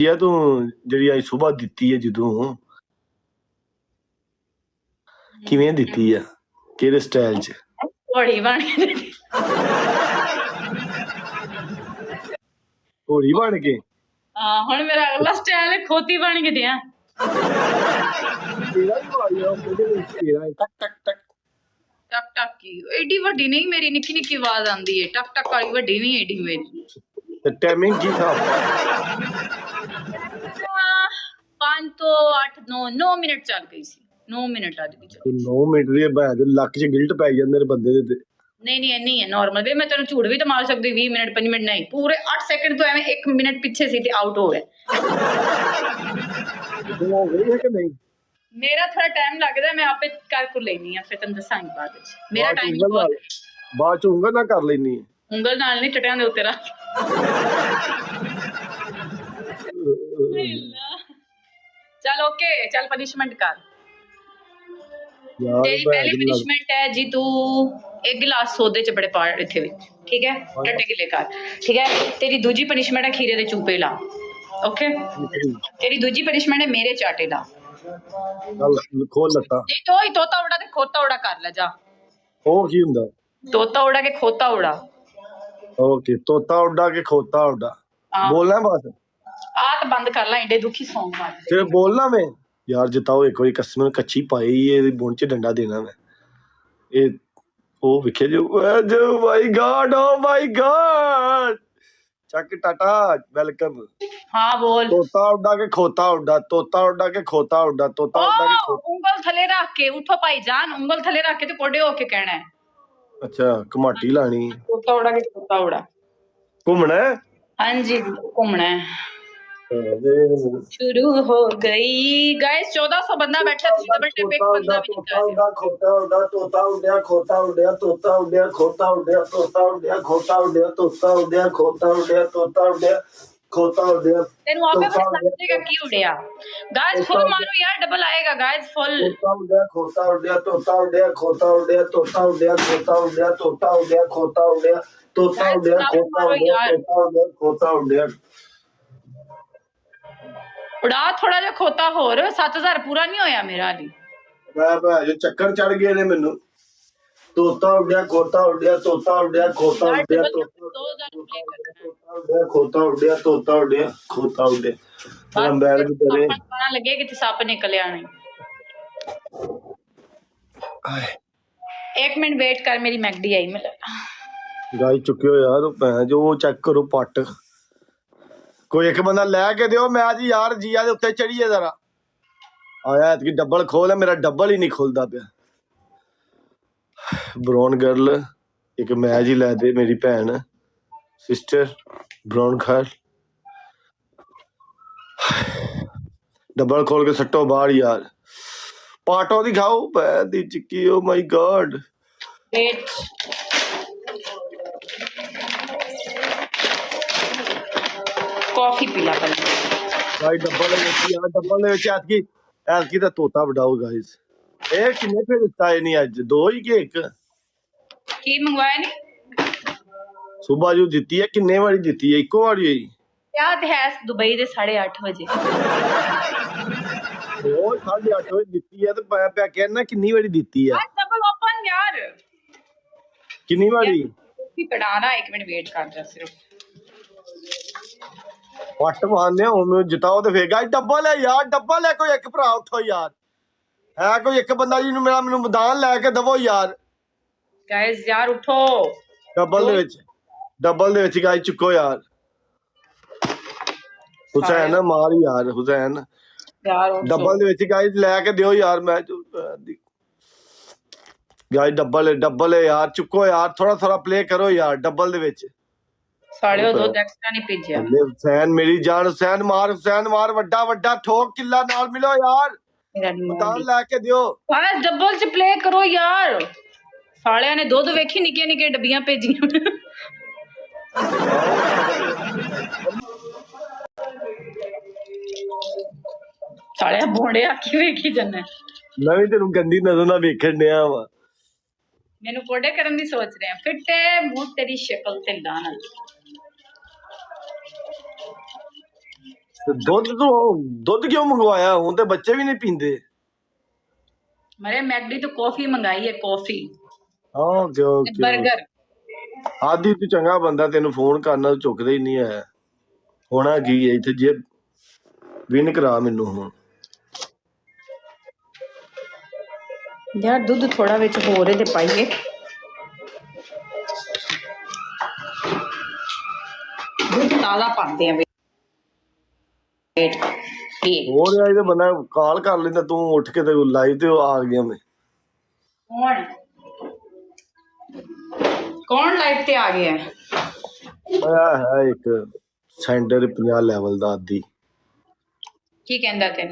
ਆ ਤੂੰ ਜਿਹੜੀ ਅੱਜ ਸੁਬਾਹ ਦਿੱਤੀ ਹੈ ਜਦੋਂ ਕਿਵੇਂ ਦਿੱਤੀ ਆ ਕਿਹੜੇ ਸਟਾਈਲ 'ਚ ਘੋੜੀ ਬਣ ਕੇ ਘੋੜੀ ਬਣ ਕੇ ਹਾਂ ਹੁਣ ਮੇਰਾ ਅਗਲਾ ਸਟਾਈਲ ਹੈ ਖੋਤੀ ਬਣ ਕੇ ਦਿਆਂ ਤੇਰਾ ਹੀ ਮਾਰਿਆ ਉਹਦੇ ਵਿੱਚ ਤੇਰਾ ਟਕ ਟਕ ਟਕ ਟਕ ਟਕ ਕੀ ਏਡੀ ਵੱਡੀ ਨਹੀਂ ਮੇਰੀ ਨਿੱਕੀ ਨਿੱਕੀ ਆਵਾਜ਼ ਆਉਂਦੀ ਹੈ ਟਕ ਟਕ ਵਾਲੀ ਵੱਡੀ ਨਹੀਂ ਏਡੀ ਮੇਰੀ ਤੇ ਟਾਈਮਿੰਗ ਕੀ ਥਾ 5 ਤੋਂ 8 9 ਮਿੰਟ ਚੱਲ ਗਈ ਸੀ 9 ਮਿੰਟ ਅੱਜ ਦੀ ਚੱਲ 9 ਮਿੰਟ ਦੀ ਬਾਅਦ ਲੱਕ 'ਚ ਗਿਲਟ ਪੈ ਜਾਂਦੇ ਨੇ ਬੰਦੇ ਦੇ ਤੇ ਨਹੀਂ ਇੰਨੀ ਹੈ ਨਾਰਮਲ ਵੇ ਮੈਂ ਤੈਨੂੰ ਝੂਠ ਵੀ ਤਾਂ ਮਾਰ ਸਕਦੀ 20 ਮਿੰਟ 5 ਮਿੰਟ ਨਹੀਂ ਪੂਰੇ 8 ਸੈਕਿੰਡ ਤੋਂ ਐਵੇਂ 1 ਮਿੰਟ ਪਿੱਛੇ ਸੀ ਤੇ ਆਊਟ ਹੋ ਗਿਆ ਹੋ ਗਈ ਹੈ ਕਿ ਨਹੀਂ ਮੇਰਾ ਥੋੜਾ ਟਾਈਮ ਲੱਗਦਾ ਮੈਂ ਆਪੇ ਕਰ ਕੁ ਲੈਣੀ ਆ ਫਿਰ ਤੈਨੂੰ ਦੱਸਾਂਗੀ ਬਾਅਦ ਵਿੱਚ ਮੇਰਾ ਟਾਈਮ ਬਾਅਦ 'ਚ ਉਂਗਲ ਨਾ ਕਰ ਲੈਣੀ ਉਂਗਲ ਨਾਲ ਨਹੀਂ ਟਟਿਆਂ ਦੇ ਉੱਤੇ ਰੱਖ चल ओके चल पनिशमेंट कर तेरी पहली पनिशमेंट है जी तू एक गिलास सोदे च बड़े पा इत्थे विच ठीक है टट्टे गिले कर ठीक है तेरी दूजी पनिशमेंट है खीरे दे चूपे ला ओके तेरी दूजी पनिशमेंट है मेरे चाटे ला चल खोल लता नहीं तो ही तोता उड़ा ते खोता उड़ा कर ले जा ओ की हुंदा तोता उड़ा के खोता उड़ा ओके तोता उड़ा के खोता उड़ा बोलना है बस आत बंद कर ला एडे दुखी सॉन्ग मार फिर बोलना मैं यार जिताओ एक बारी कसम कच्ची पाई ये बुन च डंडा देना मैं ये ओ विखे जो my god oh my god चक टाटा वेलकम हां बोल तोता उड़ा के खोता उड़ा तोता उड़ा के खोता उड़ा तोता उड़ा के खोता उंगल थले रख के उठो भाईजान उंगल थले रख के ते कोडे होके कहना है अच्छा कमाटी लानी तोता उड़ा के खोता उड़ा घूमना है हां जी घूमना है शुरू हो गई गाइस 1400 बंदा बैठा थी डबल टिप एक बंदा भी नहीं कर खोता उड़ा तोता उड़या खोता उड़या तोता उड़या खोता उड़या तोता उड़या खोता उड़या तोता उड़या खोता उड़या तोता उड़या खोता उड़या तेनु आपे पता लगेगा की उड़या गाइस फुल मारो यार डबल आएगा गाइस फुल खोता उड़या तोता उड़या खोता उड़या तोता उड़या खोता उड़या तोता उड़या खोता उड़या तोता उड़या खोता उड़या तोता उड़या खोता उड़या उड़ा थोड़ा जा खोता होर 7000 पूरा नहीं होया मेरा अभी मैं जो चक्कर चढ़ गए ने मेनू तोता उड़या खोता उड़या तोता उड़या खोता उड़या खोता उड़या तोता उड़या खोता उड़या हम बैठ के तेरे पता लगे कि सप निकले आने 1 मिनट वेट कर मेरी मैगडी आई मिल गाई चुके हो यार भैन जो चेक करो पट कोई एक बंदा लैके दियो मैं जी यार जिया दे उत्ते चढ़िए जरा आया इतनी डबल खोल है मेरा डबल ही नहीं खुलता पिया ब्राउन गर्ल एक मैच ही लै दे मेरी भैन सिस्टर ब्राउन गर्ल डबल खोल के सट्टो बाहर यार पाटो दिखाओ भैन दी चिक्की ओ माय गॉड कॉफी पीला पहले भाई डबल यार डबल ਦੇ ਵਿੱਚ ਐਤਕੀ ਦਾ ਤੋਤਾ ਵਡਾਓ ਗਾਇਸ ਇਹ ਕਿੰਨੇ ਫੇਰ ਦਿੱਤਾ ਨਹੀਂ ਅੱਜ ਦੋ ਹੀ ਕਿ ਇੱਕ ਕੀ ਮੰਗਵਾਇਆ ਨਹੀਂ ਸੁਬਾ ਜੋ ਦਿੱਤੀ ਹੈ ਕਿੰਨੇ ਵਾਰੀ ਦਿੱਤੀ ਹੈ ਇੱਕੋ ਵਾਰੀ ਹੋਈ ਯਾਦ ਹੈ ਦੁਬਈ ਦੇ 8:30 ਵਜੇ ਉਹ 8:30 ਵਜੇ ਦਿੱਤੀ ਹੈ ਤੇ ਮੈਂ ਪਿਆ ਕਹਿਣਾ ਕਿੰਨੀ ਵਾਰੀ ਦਿੱਤੀ ਹੈ ਡਬਲ ਓਪਨ ਯਾਰ ਕਿੰਨੀ ਵਾਰੀ ਕੀ ਕਢਾਣਾ 1 ਮਿੰਟ ਵੇਟ ਕਰ ਜਾ ਸਿਰਫ ਪੱਟ ਮਾਰਨੇ ਉਹਨੂੰ ਜਿਤਾਓ ਤੇ ਫੇਰ ਗਾਇਸ ਡੱਬਲ ਹੈ ਯਾਰ ਡੱਬਲ ਹੈ ਕੋਈ ਇੱਕ ਭਰਾ ਉੱਠੋ ਯਾਰ ਹੈ ਕੋਈ ਇੱਕ ਬੰਦਾ ਜੀ ਨੂੰ ਮੈਨੂੰ ਮੈਦਾਨ ਲੈ ਕੇ ਦਵੋ ਯਾਰ ਗਾਇਸ ਯਾਰ ਉਠੋ ਡੱਬਲ ਦੇ ਵਿੱਚ ਗਾਇਸ ਚੁੱਕੋ ਯਾਰ ਹੁਸੈਨ ਮਾਰ ਯਾਰ ਹੁਸੈਨ ਯਾਰ ਡੱਬਲ ਦੇ ਵਿੱਚ ਗਾਇਸ ਲੈ ਕੇ ਦਿਓ ਯਾਰ ਮੈਚ ਗਾਇਸ ਡੱਬਲ ਹੈ ਯਾਰ ਚੁੱਕੋ ਯਾਰ ਥੋੜਾ ਪਲੇ ਕਰੋ ਯਾਰ ਡੱਬਲ ਦੇ ਵਿੱਚ साढ़े दो एक्स्ट्रा नहीं भेजिया हुसैन मेरी जान हुसैन मार वड्डा ठोक किला नाल मिलो यार मैदान लेके दियो बस डबल च प्ले करो यार सालिया ने दो वेखी निके डब्बियां भेजियां सालिया बोंडिया की वेखी जन्ने मैं भी तेनू गंदी नजर ना वेखण दिया वा मैनू कोडे करन दी सोच रहे हैं फिटे मुंह तेरी शक्ल ते लानत ਤੇ ਦੁੱਧ ਕਿਉਂ ਮੰਗਵਾਇਆ? ਹੁਣ ਤੇ ਬੱਚੇ ਵੀ ਨਹੀਂ ਪੀਂਦੇ। मरे मैगडी तो कॉफी मंगाई है, कॉफी ਹਾਂ ਕਿਉਂ ਕਿਉਂ बर्गर। ਆਦੀ ਤੂੰ ਚੰਗਾ ਬੰਦਾ, ਤੈਨੂੰ ਫੋਨ ਕਰਨਾ ਚੁੱਕਦਾ ਹੀ ਨਹੀਂ ਹੈ। ਹੋਣਾ ਕੀ ਹੈ ਇੱਥੇ? ਜੇ ਵਿਨ ਕਰਾ ਮੈਨੂੰ ਹੁਣ। यार दूध थोड़ा विच होर ते पाइए। दूध ताज़ा पाते हैं वेट ठीक। ਹੋਰ ਯਾਰ ਇਹਦਾ ਬੰਦਾ ਕਾਲ ਕਰ ਲੈਂਦਾ, ਤੂੰ ਉੱਠ ਕੇ ਤੇ ਲਾਈਵ ਤੇ ਆ ਗਿਆ ਮੈਂ। कौन लाइव ते आ गया है? ਆਇਆ ਹੈ ਇੱਕ ਸੈਂਟਰ 50 ਲੈਵਲ ਦਾ ਆਦੀ। की कहंदा तेन?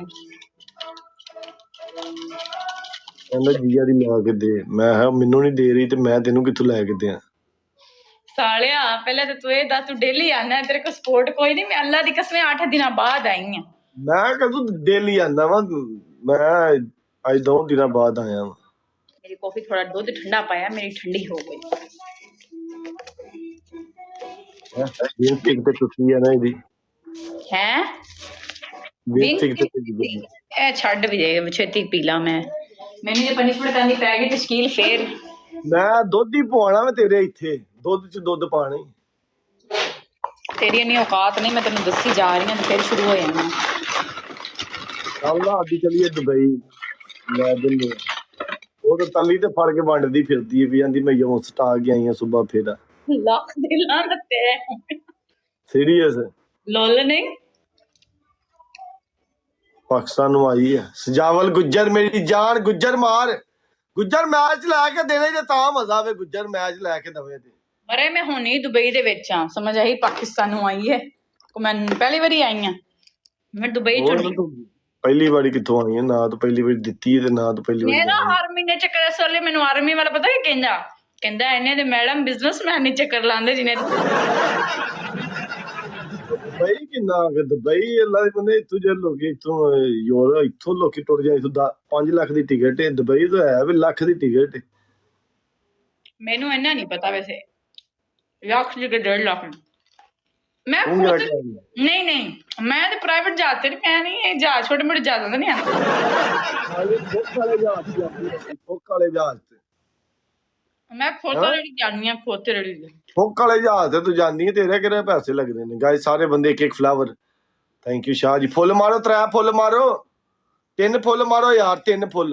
ਕਹਿੰਦਾ ਜੀਆ ਦੀ ਲਾ ਕੇ ਦੇ। ਮੈਂ ਕਿਹਾ ਮੈਨੂੰ ਨਹੀਂ ਦੇ ਰਹੀ ਤੇ ਮੈਂ ਤੈਨੂੰ ਕਿੱਥੋਂ ਲੈ ਕੇ ਦਿਆਂ? सालिया पहले तो तू ये दस, तू डेली आना है, तेरे को सपोर्ट कोई नहीं। मैं अल्लाह दी कसम 8 दिन बाद आई हूं। ਮੈਂ ਕਦੋਂ ਡੇਲੀ ਆਂਦਾ ਵਾ, ਮੈਂ ਅੱਜ 2 ਦਿਨਾਂ ਬਾਅਦ ਆਇਆ ਵਾ। मेरी कॉफी थोड़ा दूध ठंडा पाया, मेरी ठंडी हो गई ਇਹ ਟਿਕ ਤੇ ਟੁੱਟੀ ਆ ਨਾ ਇਹਦੀ। है। ਵੇਖ ਟਿਕ ਤੇ ਟੁੱਟੀ ਗਈ। ए छड़ भी जाएगा छेती पी ला। मैंने ये पनिशमेंट आनी पै गई तश्कील फेर। ਮੈਂ ਦੁੱਧ ਹੀ ਪਵਾਉਣਾ ਵਾ ਤੇਰੇ ਇੱਥੇ, ਦੁੱਧ ਚ ਦੁੱਧ ਪਾਣੀ। तेरी इन्नी औकात नहीं, मैं तेन दसी जा रही हूं, फिर शुरू हो जाना। ਚੱਲ ਆਦੀ ਚਲੀਏ ਦੁਬਈ ਲੈ ਦਿੰਦੇ। ਉਹ ਤਾਂ ਤਲੀ ਤੇ ਫੜ ਕੇ ਵੰਡਦੀ ਫਿਰਦੀ ਹੈ ਵੀ ਆਂਦੀ ਮੈਂ ਯੋਂ ਸਟਾ ਕੇ ਆਈ ਆ ਸੁਬਾ ਫੇਰ। लाख दी लानत है। ਸੀਰੀਅਸ लोल नहीं। ਪਾਕਿਸਤਾਨ ਨੂੰ ਆਈ ਹੈ। ਸਜਾਵਲ ਗੁੱਜਰ ਮੇਰੀ ਜਾਨ, ਗੁੱਜਰ ਮਾਰ। ਗੁੱਜਰ ਮੈਚ ਲੈ ਕੇ ਦੇਣੇ ਜੇ ਤਾਂ ਮਜ਼ਾ ਆਵੇ। ਗੁੱਜਰ ਮੈਚ ਲੈ ਕੇ ਦਵੇ ਤੇ। मरे मैं हुणी दुबई दे विच हां, समझ आई? पाकिस्तान नु आई है को मैं पहली बारी आई हां। मैं दुबई ਹੋਰ चुनी। ਤੂੰ ਪਹਿਲੀ ਵਾਰੀ ਕਿੱਥੋਂ ਆਈ ਹੈ? ਨਾ ਤੂੰ ਪਹਿਲੀ ਵਾਰੀ ਦਿੱਤੀ ਹੈ ਤੇ ਨਾ ਤੂੰ ਪਹਿਲੀ ਵਾਰੀ मेरा ਜਾਣੀ। हर महीने चक्कर इस वाले मैनू आर्मी वाला पता है कहंदा कहंदा इन्हें ते मैडम बिजनेसमैन नहीं चक्कर लांदे जिन्हें। ਦੁਬਈ ਕਿੰਨਾ ਕਿ ਦੁਬਈ ਅੱਲਾ ਦੇ ਬੰਦੇ ਇੱਥੋਂ ਜੇ ਲੋਕੀ ਇੱਥੋਂ ਇੱਥੋਂ ਲੋਕੀ ਟੁੱਟ ਜਾਏ। ਇੱਥੋਂ 5 ਲੱਖ ਦੀ ਟਿਕਟ ਹੈ। ਦੁਬਈ ਤੋਂ ਹੈ ਵੀ ਲੱਖ ਦੀ ਟਿਕਟ ਹੈ। मैनू इन्ना नहीं पता वैसे। लाख जी के 1.5 लाख मैं ਤੂੰ खुद ਕਿਹੜਾ ਕਹਿੰਦਾ? नहीं नहीं मैं तो प्राइवेट जहाज ते मैं नहीं जहाज छोटे मोटे जहाज नहीं आते। ਫੁੱਕ ਵਾਲੇ ਜਹਾਜ਼ ਤੇ ਜਾਂਦੀ ਹੈ, ਫੁੱਕ ਵਾਲੇ ਜਹਾਜ਼ ਤੇ। मैं खोते रेडी जानी हां, खोते रेडी। ਫੁੱਕ ਵਾਲੇ ਜਹਾਜ਼ ਤੇ ਤੂੰ ਜਾਂਦੀ ਹੈ। ਤੇਰੇ ਕਿਹੜੇ ਪੈਸੇ ਲੱਗਦੇ ਨੇ? ਗਾਇਸ ਸਾਰੇ ਬੰਦੇ ਇੱਕ ਇੱਕ flower. Thank you Shah ji. ਫੁੱਲ ਮਾਰੋ, 3 ਫੁੱਲ ਮਾਰੋ, 3 ਫੁੱਲ ਮਾਰੋ ਯਾਰ, 3 ਫੁੱਲ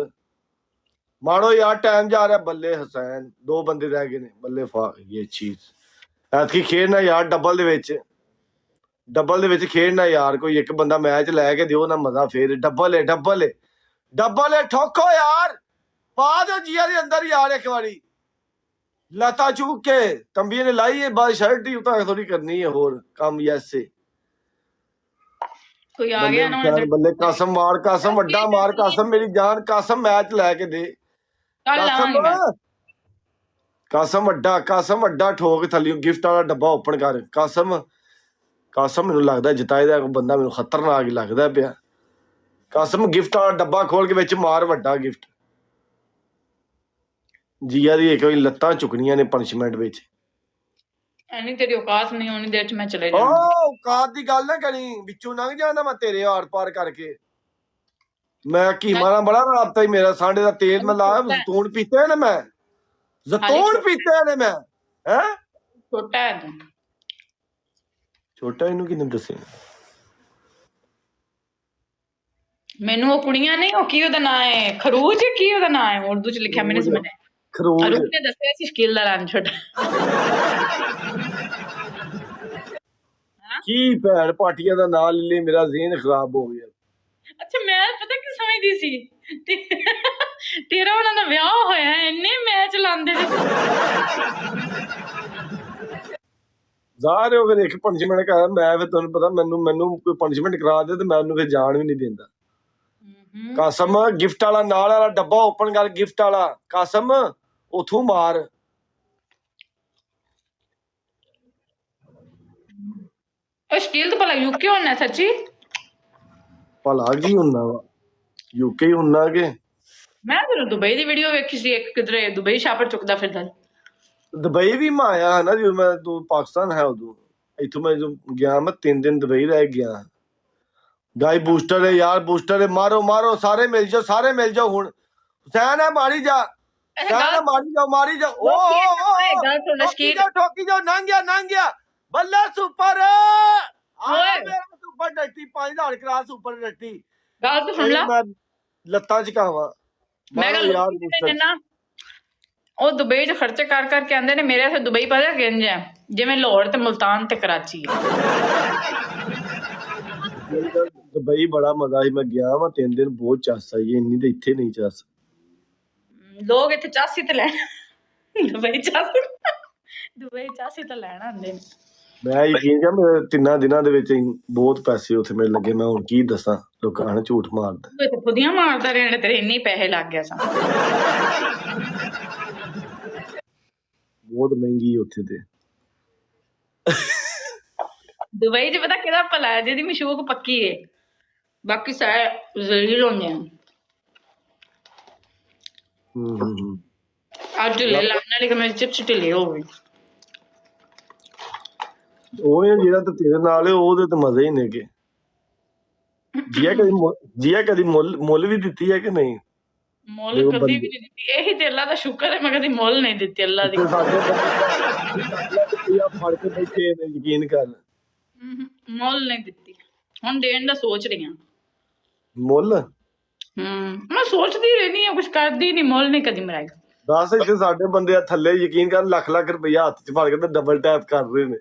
ਮਾਰੋ ਯਾਰ। ਟਾਈਮ ਜਾ ਰਿਹਾ। ਬੱਲੇ ਹਸੈਨ 2 ਬੰਦੇ ਰਹਿ ਗਏ ਨੇ। ਬੱਲੇ ਫਾ ਇਹ ਚੀਜ਼ ਐਤਕੀ ਖੇਡਣਾ ਯਾਰ। ਡਬਲ ਦੇ ਵਿੱਚ ਖੇਡਣਾ ਯਾਰ। ਕੋਈ ਇੱਕ ਬੰਦਾ ਮੈਚ ਲੈ ਕੇ ਦਿਓ ਨਾ, ਮਜ਼ਾ ਫੇਰ। ਡਬਲ ਠੋਕੋ ਯਾਰ। ਪਾ ਦਿਓ ਜੀਆ ਦੇ ਅੰਦਰ ਯਾਰ ਇੱਕ ਵਾਰੀ। लता चूक के तंबी ने लाई है बाद शर्ट ही उतार थोड़ी करनी है। और काम यैसे कोई आ गया ना बल्ले बल्ले। कासम मार, कासम वड्डा मार, कासम मेरी जान, कासम मैच लैके दे। कासम वड्डा ठोक थल्लियों गिफ्ट वाला डब्बा ओपन कर। कासम मैनू लगदा जिताए दा बंदा मैनू खतरनाक ही लगदा पिया। कासम गिफ्ट वाला डब्बा खोल के विच मार वड्डा गिफ्ट। ਜੀਆ ਦੀ ਇੱਕ ਵਾਰੀ ਲੱਤਾਂ ਚੁੱਕਣੀਆਂ ਨੇ ਪਨਿਸ਼ਮੈਂਟ ਵਿੱਚ। ਐਨੀ ਤੇਰੀ ਔਕਾਤ ਨਹੀਂ ਹੋਣੀ ਦੇਰ ਚ ਮੈਂ ਚਲੇ ਓ ਜਾਣਾ। ਔਕਾਤ ਦੀ ਗੱਲ ਨਾ ਕਰੀ, ਵਿੱਚੋਂ ਲੰਘ ਜਾਣਾ ਮੈਂ ਤੇਰੇ ਆਰ ਪਾਰ ਕਰਕੇ। ਮੈਂ ਕੀਮਾ ਨਾਲ ਬੜਾ ਰਾਬਤਾ ਹੀ ਮੇਰਾ। ਸਾਂਡੇ ਦਾ ਤੇਲ ਮੈਂ ਲਾਇਆ, ਜ਼ੈਤੂਨ ਪੀਤੇ ਨੇ ਮੈਂ, ਜ਼ੈਤੂਨ ਪੀਤੇ ਨੇ ਮੈਂ। ਹੈ ਛੋਟਾ ਹੈ ਤੂੰ। ਛੋਟਾ ਇਹਨੂੰ ਕਿਹਨੇ ਦੱਸਿਆ? ਮੈਨੂੰ ਉਹ ਕੁੜੀਆਂ ਨਹੀਂ, ਉਹ ਕੀ ਉਹਦਾ ਨਾਂ ਹੈ, ਖਰੂਜ ਕੀ ਉਹਦਾ ਨਾਂ ਹੈ, ਉਰਦੂ ਚ ਲਿਖਿਆ ਮੈਨੇ ਸਮਝਿਆ। ਖਰੂਜ ਅਰੂਪ ਨੇ ਦੱਸਿਆ ਸੀ ਸ਼ਕੀਲ ਦਾ ਨਾਂ ਛੋਟਾ। ਕੀ ਭੈਣ ਪਾਟੀਆਂ ਦਾ ਨਾਂ ਲੈ ਲਈ, ਮੇਰਾ ਜ਼ਿਹਨ ਖਰਾਬ ਹੋ ਗਿਆ। ਅੱਛਾ ਮੈਂ ਪਤਾ ਕੀ ਸਮਝਦੀ ਸੀ, ਤੇਰਾ ਉਹਨਾਂ ਦਾ ਵਿਆਹ ਹੋਇਆ, ਇੰਨੇ ਮੈਚ ਲਾਉਂਦੇ ਨੇ। ਜ਼ਾਹਰ ਹੋ ਫਿਰ ਇੱਕ ਪਨਿਸ਼ਮੈਂਟ ਕਰਾ। ਮੈਂ ਫਿਰ ਤੁਹਾਨੂੰ ਪਤਾ ਮੈਨੂੰ ਕੋਈ ਪਨਿਸ਼ਮੈਂਟ ਕਰਾ ਦੇ ਤੇ ਮੈਂ ਉਹਨੂੰ ਫਿਰ ਜਾਣ ਵੀ ਨਹੀਂ ਦਿੰਦਾ। ਕਾਸਮ ਗਿਫਟ ਵਾਲਾ ਨਾਲ ਵਾਲਾ ਡੱਬਾ ਓਪਨ ਕਰ। ਗਿਫਟ ਵਾਲਾ ਕਾਸਮ ਉਥੋਂ ਮਾਰ। ਸ਼ਕੀਲ ਤਾਂ ਭਲਾ ਯੂਕੇ ਹੋਣਾ ਸੱਚੀ। ਭਲਾ ਕੀ ਹੁੰਦਾ ਵਾ, ਯੂਕੇ ਹੀ ਹੁੰਦਾ ਕਿ। ਮੈਂ ਤੈਨੂੰ ਦੁਬਈ ਦੀ ਵੀਡੀਓ ਵੇਖੀ ਸੀ, ਇੱਕ ਕਿਧਰੇ ਦੁਬਈ ਸ਼ਾਪਰ ਚੁੱਕਦਾ ਫਿਰਦਾ। ਦੁਬਈ ਵੀ ਮੈਂ ਆਇਆ ਹੈ ਨਾ, ਜਦੋਂ ਮੈਂ ਤੂੰ ਪਾਕਿਸਤਾਨ ਹੈ ਉਦੋਂ। ਇੱਥੋਂ ਮੈਂ ਜਦੋਂ ਗਿਆ, ਮੈਂ 3 ਦਿਨ ਦੁਬਈ ਰਹਿ ਗਿਆ। ਗਾਈ ਬੂਸਟਰ ਹੈ ਯਾਰ, ਬੂਸਟਰ ਹੈ, ਮਾਰੋ ਮਾਰੋ ਸਾਰੇ ਮਿਲ ਜਾਓ, ਸਾਰੇ ਮਿਲ ਜਾਓ ਹੁਣ। ਹੁਸੈਨ ਹੈ ਮਾਰੀ ਜਾ, ਹੁਸੈਨ ਹੈ ਮਾਰੀ ਜਾਓ, ਮਾਰੀ ਜਾਓ। ਓ ਠੋਕੀ ਜਾਓ, ਨੰਗ ਗਿਆ ਬੱਲੇ ਸੁਪਰ ਮੇਰਾ ਸੁਪਰ ਡੱਟੀ 5000 ਕਲਾਸ ਸੁਪਰ ਡੱਟੀ। ਗੱਲ ਤਾਂ ਸੁਣ ਲੈ, ਮੈਂ ਲੱਤਾਂ ਝਕਾਵਾਂ ਮੈਂ ਯਾਰ। ਉਹ ਦੁਬਈ 'ਚ ਖਰਚੇ ਕਰ ਕਰਕੇ ਆਂਦੇ ਨੇ, ਮੇਰੇ ਇੱਥੇ ਦੁਬਈ ਪਤਾ ਕਿੰਝ ਹੈ, ਜਿਵੇਂ ਲਾਹੌਰ ਤੇ ਮੁਲਤਾਨ ਤੇ ਕਰਾਚੀ ਹੈ। ਦੁਬਈ ਬੜਾ ਮਜ਼ਾ ਸੀ, ਮੈਂ ਗਿਆ ਵਾ 3 ਦਿਨ, ਬਹੁਤ ਚੱਸ ਆਈ, ਇੰਨੀ ਤੇ ਇੱਥੇ ਨਹੀਂ ਚੱਸ। ਲੋਕ ਇੱਥੇ ਚਾਸੀ ਤੇ ਲੈਣ, ਦੁਬਈ ਚਾਸੀ ਤਾਂ ਲੈਣ ਆਉਂਦੇ ਨੇ। ਮੈਂ ਯਕੀਨ ਕਰ, ਮੇਰੇ 3 ਦਿਨਾਂ ਦੇ ਵਿੱਚ ਬਹੁਤ ਪੈਸੇ ਉੱਥੇ ਮੇਰੇ ਲੱਗੇ। ਮੈਂ ਹੁਣ ਕੀ ਦੱਸਾਂ, ਲੋਕਾਂ ਨੇ ਝੂਠ ਮਾਰਦਾ। ਤੂੰ ਇੱਥੇ ਖੁਦੀਆਂ ਮਾਰਦਾ ਰਹਿਣਾ, ਤੇਰੇ ਇੰਨੇ ਪੈਸੇ ਲੱਗ ਗਿਆ ਸਨ। ਬਹੁਤ ਮਹਿੰਗੀ ਉੱਥੇ ਤੇ। ਦੁਬਈ 'ਚ ਪਤਾ ਕਿਹਦਾ ਭਲਾ ਹੈ, ਜਿਹਦੀ ਮਸ਼ੂਕ ਪੱਕੀ ਹੈ, ਬਾਕੀ ਸਾਰੇ ਜ਼ਲੀਲ ਹੁੰਦੇ ਆ। ਅੱਜ ਢਿੱਲੇ ਲਾਉਣ ਵਾਲੀ ਕਮੇ ਚਿਪਸ ਢਿੱਲੇ ਹੋ ਗਏ। ਉਹ ਜਿਹੜਾ ਤੇ ਤੇਰੇ ਨਾਲ ਉਹਦੇ ਤੇ ਮਜ਼ੇ ਹੀ ਨੇਗੇ। ਜੀਆ ਕਦੀ ਮੁੱਲ ਵੀ ਦਿੱਤੀ ਹੈ ਕਿ ਨਹੀਂ? ਮੁੱਲ ਕਦੀ ਵੀ ਨਹੀਂ ਦਿੱਤੀ। ਇਹੀ ਤੇ ਅੱਲਾ ਦਾ ਸ਼ੁਕਰ ਹੈ, ਮੈਂ ਕਦੀ ਮੁੱਲ ਨਹੀਂ ਦਿੱਤੀ ਅੱਲਾ ਦੀ। ਫੜ ਕੇ ਬੈਠੇ ਨੇ, ਯਕੀਨ ਕਰ। ਮੁੱਲ ਨਹੀਂ ਦਿੱਤੀ, ਹੁਣ ਦੇਣ ਦਾ ਸੋਚ ਰਹੀ ਹਾਂ। ਮੁੱਲ ਮੈਂ ਸੋਚਦੀ ਰਹਿਣੀ ਆ, ਕੁਛ ਕਰਦੀ ਨਹੀਂ, ਮੁੱਲ ਨਹੀਂ ਕਦੀ ਮਰਾਈ। ਦੱਸ, ਇੱਥੇ ਸਾਡੇ ਬੰਦੇ ਥੱਲੇ ਯਕੀਨ ਕਰ, ਲੱਖ ਰੁਪਈਆ ਹੱਥ 'ਚ ਫੜ ਕੇ ਤੇ ਡਬਲ ਟੈਪ ਕਰ ਰਹੇ ਨੇ।